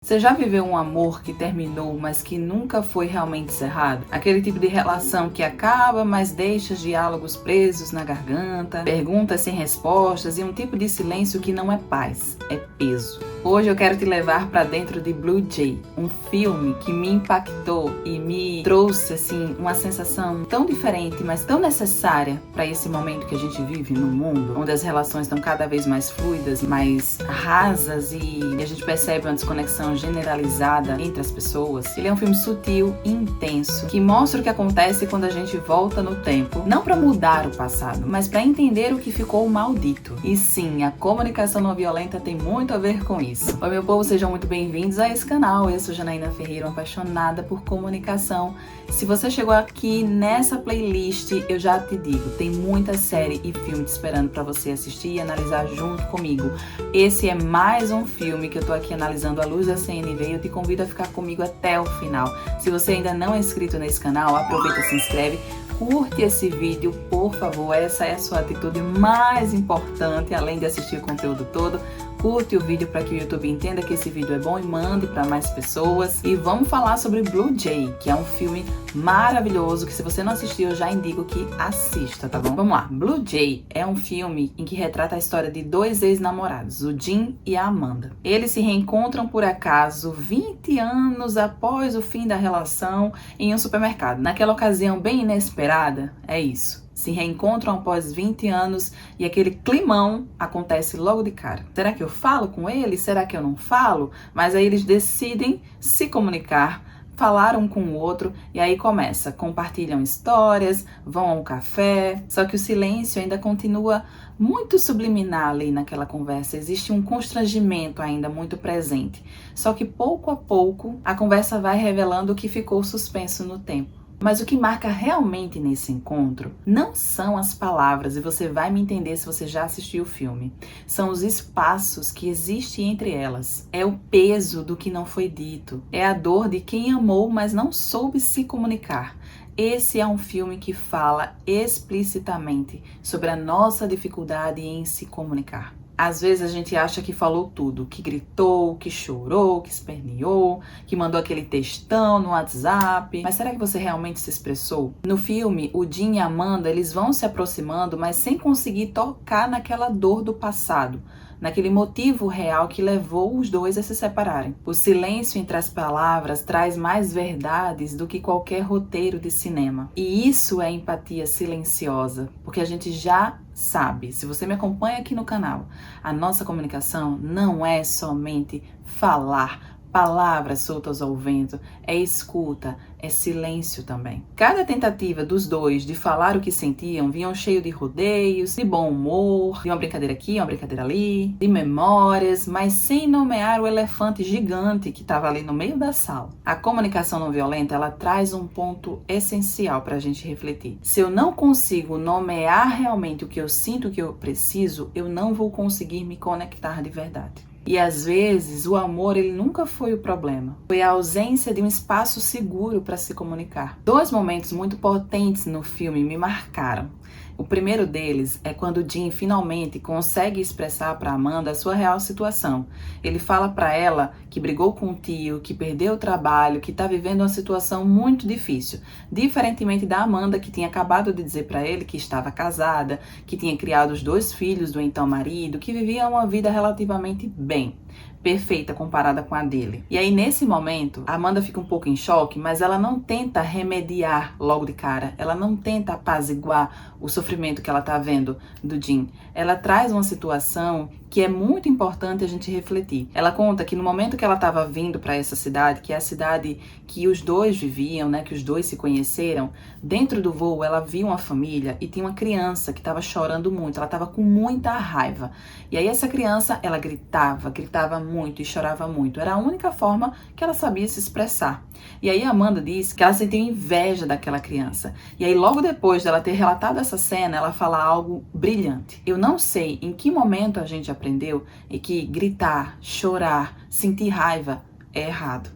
Você já viveu um amor que terminou, mas que nunca foi realmente encerrado? Aquele tipo de relação que acaba, mas deixa diálogos presos na garganta, perguntas sem respostas e um tipo de silêncio que não é paz, é peso. Hoje eu quero te levar para dentro de Blue Jay, um filme que me impactou e me trouxe assim uma sensação tão diferente, mas tão necessária para esse momento que a gente vive no mundo, onde as relações estão cada vez mais fluidas, mais rasas e a gente percebe uma desconexão generalizada entre as pessoas. Ele é um filme sutil e intenso que mostra o que acontece quando a gente volta no tempo, não para mudar o passado, mas para entender o que ficou maldito. E sim, a comunicação não violenta tem muito a ver com isso. Oi meu povo, sejam muito bem-vindos a esse canal. Eu sou Janaína Ferreira, uma apaixonada por comunicação. Se você chegou aqui nessa playlist, eu já te digo, tem muita série e filme te esperando para você assistir e analisar junto comigo. Esse é mais um filme que eu tô aqui analisando à luz da CNV e eu te convido a ficar comigo até o final. Se você ainda não é inscrito nesse canal, aproveita e se inscreve. Curte esse vídeo, por favor, essa é a sua atitude mais importante, além de assistir o conteúdo todo. Curte o vídeo para que o YouTube entenda que esse vídeo é bom e mande para mais pessoas. E vamos falar sobre Blue Jay, que é um filme maravilhoso, que se você não assistiu, eu já indico que assista, tá bom? Vamos lá. Blue Jay é um filme em que retrata a história de dois ex-namorados, o Jim e a Amanda. Eles se reencontram por acaso 20 anos após o fim da relação em um supermercado. Naquela ocasião bem inesperada, é isso. Se reencontram após 20 anos e aquele climão acontece logo de cara. Será que eu falo com ele? Será que eu não falo? Mas aí eles decidem se comunicar, falar um com o outro e aí começa. Compartilham histórias, vão ao café, só que o silêncio ainda continua muito subliminar ali naquela conversa. Existe um constrangimento ainda muito presente. Só que pouco a pouco a conversa vai revelando o que ficou suspenso no tempo. Mas o que marca realmente nesse encontro não são as palavras, e você vai me entender se você já assistiu o filme. São os espaços que existem entre elas. É o peso do que não foi dito. É a dor de quem amou, mas não soube se comunicar. Esse é um filme que fala explicitamente sobre a nossa dificuldade em se comunicar. Às vezes a gente acha que falou tudo, que gritou, que chorou, que esperneou, que mandou aquele textão no WhatsApp. Mas será que você realmente se expressou? No filme, o Jim e a Amanda, eles vão se aproximando, mas sem conseguir tocar naquela dor do passado, naquele motivo real que levou os dois a se separarem. O silêncio entre as palavras traz mais verdades do que qualquer roteiro de cinema. E isso é empatia silenciosa, porque a gente já sabe, se você me acompanha aqui no canal, a nossa comunicação não é somente falar, palavras soltas ao vento, é escuta, é silêncio também. Cada tentativa dos dois de falar o que sentiam vinham cheio de rodeios, de bom humor, de uma brincadeira aqui, uma brincadeira ali, de memórias, mas sem nomear o elefante gigante que estava ali no meio da sala. A comunicação não violenta, ela traz um ponto essencial para a gente refletir. Se eu não consigo nomear realmente o que eu sinto, o que eu preciso, eu não vou conseguir me conectar de verdade. E às vezes o amor ele nunca foi o problema. Foi a ausência de um espaço seguro para se comunicar. Dois momentos muito potentes no filme me marcaram. O primeiro deles é quando Jim finalmente consegue expressar para Amanda a sua real situação. Ele fala para ela que brigou com o tio, que perdeu o trabalho, que está vivendo uma situação muito difícil. Diferentemente da Amanda, que tinha acabado de dizer para ele que estava casada, que tinha criado os dois filhos do então marido, que vivia uma vida relativamente bem. Perfeita comparada com a dele. E aí nesse momento, a Amanda fica um pouco em choque, mas ela não tenta remediar logo de cara. Ela não tenta apaziguar o sofrimento que ela tá vendo do Jim. Ela traz uma situação que é muito importante a gente refletir. Ela conta que no momento que ela estava vindo para essa cidade, que é a cidade que os dois viviam, né, que os dois se conheceram, dentro do voo ela viu uma família e tinha uma criança que estava chorando muito, ela estava com muita raiva. E aí essa criança, ela gritava muito e chorava muito. Era a única forma que ela sabia se expressar. E aí a Amanda disse que ela sentiu inveja daquela criança. E aí logo depois dela ter relatado essa cena, ela fala algo brilhante. Eu não sei em que momento a gente aprendeu e que gritar, chorar, sentir raiva é errado.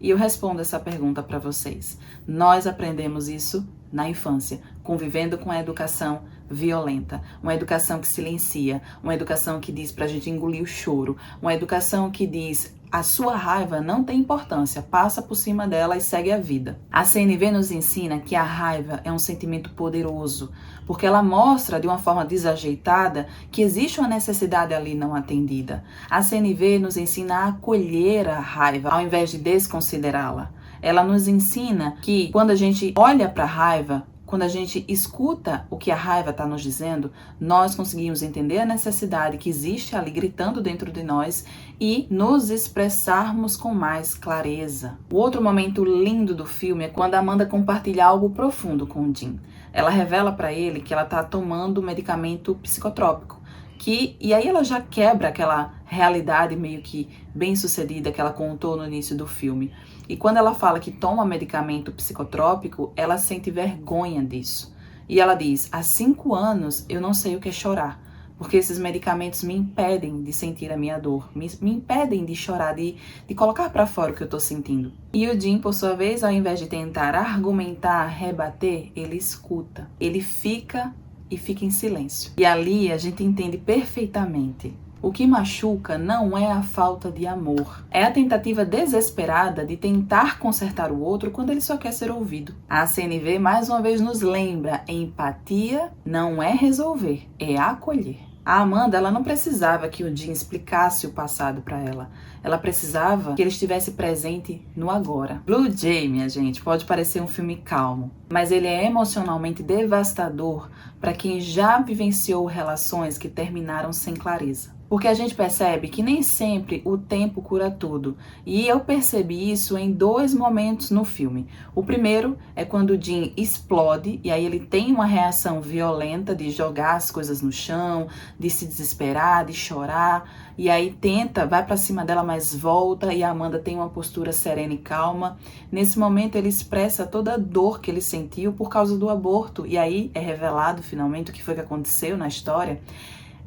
E eu respondo essa pergunta para vocês. Nós aprendemos isso na infância, convivendo com a educação violenta, uma educação que silencia, uma educação que diz pra gente engolir o choro, uma educação que diz A sua raiva não tem importância, passa por cima dela e segue a vida. A CNV nos ensina que a raiva é um sentimento poderoso, porque ela mostra de uma forma desajeitada que existe uma necessidade ali não atendida. A CNV nos ensina a acolher a raiva ao invés de desconsiderá-la. Ela nos ensina que quando a gente olha para a raiva, quando a gente escuta o que a raiva está nos dizendo, nós conseguimos entender a necessidade que existe ali gritando dentro de nós e nos expressarmos com mais clareza. O outro momento lindo do filme é quando a Amanda compartilha algo profundo com o Jim. Ela revela para ele que ela está tomando medicamento psicotrópico. E aí ela já quebra aquela realidade meio que bem sucedida que ela contou no início do filme. E quando ela fala que toma medicamento psicotrópico, ela sente vergonha disso. E ela diz, há 5 anos eu não sei o que é chorar, porque esses medicamentos me impedem de sentir a minha dor, me impedem de chorar, de colocar para fora o que eu estou sentindo. E o Jim, por sua vez, ao invés de tentar argumentar, rebater, ele escuta, ele fica em silêncio. E ali a gente entende perfeitamente. O que machuca não é a falta de amor, é a tentativa desesperada de tentar consertar o outro quando ele só quer ser ouvido. A CNV mais uma vez nos lembra, empatia não é resolver, é acolher. A Amanda, ela não precisava que o Jim explicasse o passado para ela. Ela precisava que ele estivesse presente no agora. Blue Jay, minha gente, pode parecer um filme calmo, mas ele é emocionalmente devastador para quem já vivenciou relações que terminaram sem clareza. Porque a gente percebe que nem sempre o tempo cura tudo. E eu percebi isso em 2 momentos no filme. O primeiro é quando o Jim explode e aí ele tem uma reação violenta de jogar as coisas no chão, de se desesperar, de chorar. E aí vai pra cima dela, mas volta e a Amanda tem uma postura serena e calma. Nesse momento ele expressa toda a dor que ele sentiu por causa do aborto. E aí é revelado finalmente o que foi que aconteceu na história.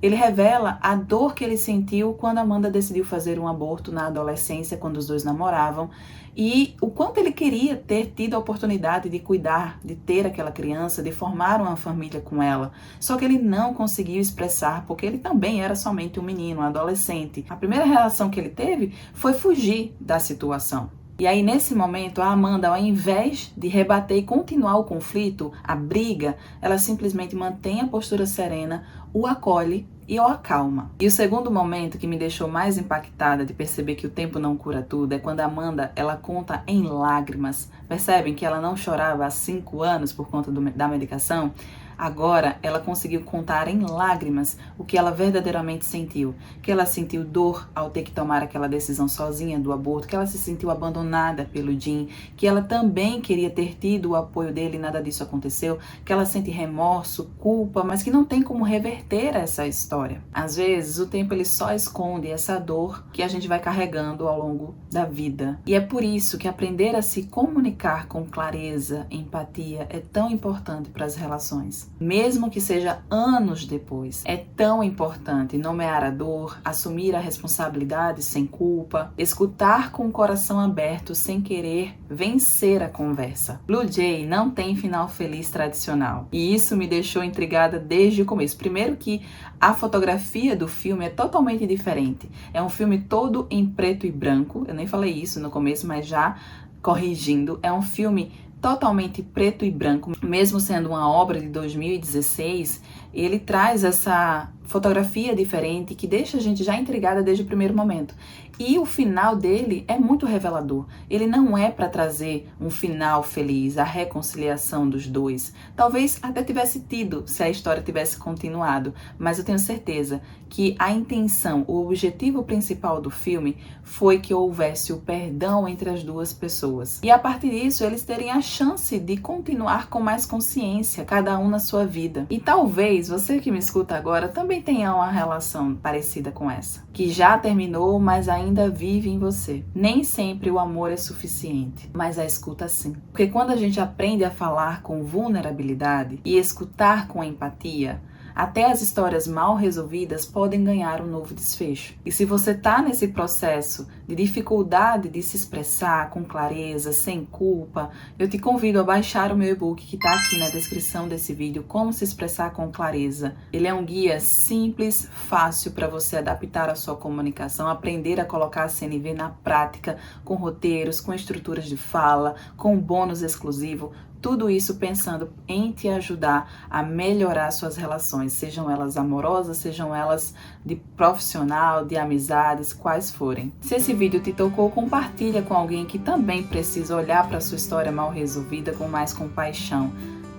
Ele revela a dor que ele sentiu quando Amanda decidiu fazer um aborto na adolescência, quando os dois namoravam, e o quanto ele queria ter tido a oportunidade de cuidar, de ter aquela criança, de formar uma família com ela. Só que ele não conseguiu expressar, porque ele também era somente um menino, um adolescente. A primeira reação que ele teve foi fugir da situação. E aí, nesse momento, a Amanda, ao invés de rebater e continuar o conflito, a briga, ela simplesmente mantém a postura serena, o acolhe e o acalma. E o segundo momento que me deixou mais impactada de perceber que o tempo não cura tudo é quando a Amanda, ela conta em lágrimas. Percebem que ela não chorava há 5 anos por conta da medicação? Agora ela conseguiu contar em lágrimas o que ela verdadeiramente sentiu. Que ela sentiu dor ao ter que tomar aquela decisão sozinha do aborto, que ela se sentiu abandonada pelo Jim, que ela também queria ter tido o apoio dele e nada disso aconteceu, que ela sente remorso, culpa, mas que não tem como reverter essa história. Às vezes o tempo ele só esconde essa dor que a gente vai carregando ao longo da vida. E é por isso que aprender a se comunicar com clareza, empatia é tão importante para as relações. Mesmo que seja anos depois, é tão importante nomear a dor, assumir a responsabilidade sem culpa, escutar com o coração aberto sem querer vencer a conversa. Blue Jay não tem final feliz tradicional e isso me deixou intrigada desde o começo. Primeiro que a fotografia do filme é totalmente diferente. É um filme todo em preto e branco, eu nem falei isso no começo, mas já corrigindo, é um filme totalmente preto e branco, mesmo sendo uma obra de 2016, ele traz essa fotografia diferente que deixa a gente já intrigada desde o primeiro momento. E o final dele é muito revelador. Ele não é para trazer um final feliz, a reconciliação dos dois. Talvez até tivesse tido se a história tivesse continuado, mas eu tenho certeza que a intenção, o objetivo principal do filme foi que houvesse o perdão entre as duas pessoas. E a partir disso, eles terem a chance de continuar com mais consciência, cada um na sua vida. E talvez você que me escuta agora também tenha uma relação parecida com essa, que já terminou, mas ainda vive em você. Nem sempre o amor é suficiente, mas a escuta sim. Porque quando a gente aprende a falar com vulnerabilidade e escutar com empatia, até as histórias mal resolvidas podem ganhar um novo desfecho. E se você está nesse processo de dificuldade de se expressar com clareza, sem culpa, eu te convido a baixar o meu e-book que está aqui na descrição desse vídeo, Como se expressar com clareza. Ele é um guia simples, fácil para você adaptar a sua comunicação, aprender a colocar a CNV na prática, com roteiros, com estruturas de fala, com bônus exclusivo. Tudo isso pensando em te ajudar a melhorar suas relações, sejam elas amorosas, sejam elas de profissional, de amizades, quais forem. Se esse vídeo te tocou, compartilha com alguém que também precisa olhar para sua história mal resolvida com mais compaixão.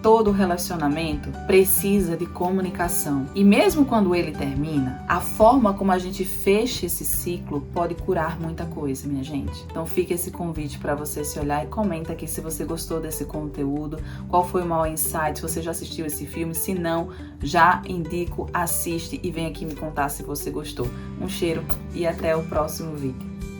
Todo relacionamento precisa de comunicação. E mesmo quando ele termina, a forma como a gente fecha esse ciclo pode curar muita coisa, minha gente. Então fica esse convite para você se olhar e comenta aqui se você gostou desse conteúdo, qual foi o maior insight, se você já assistiu esse filme. Se não, já indico, assiste e vem aqui me contar se você gostou. Um cheiro e até o próximo vídeo.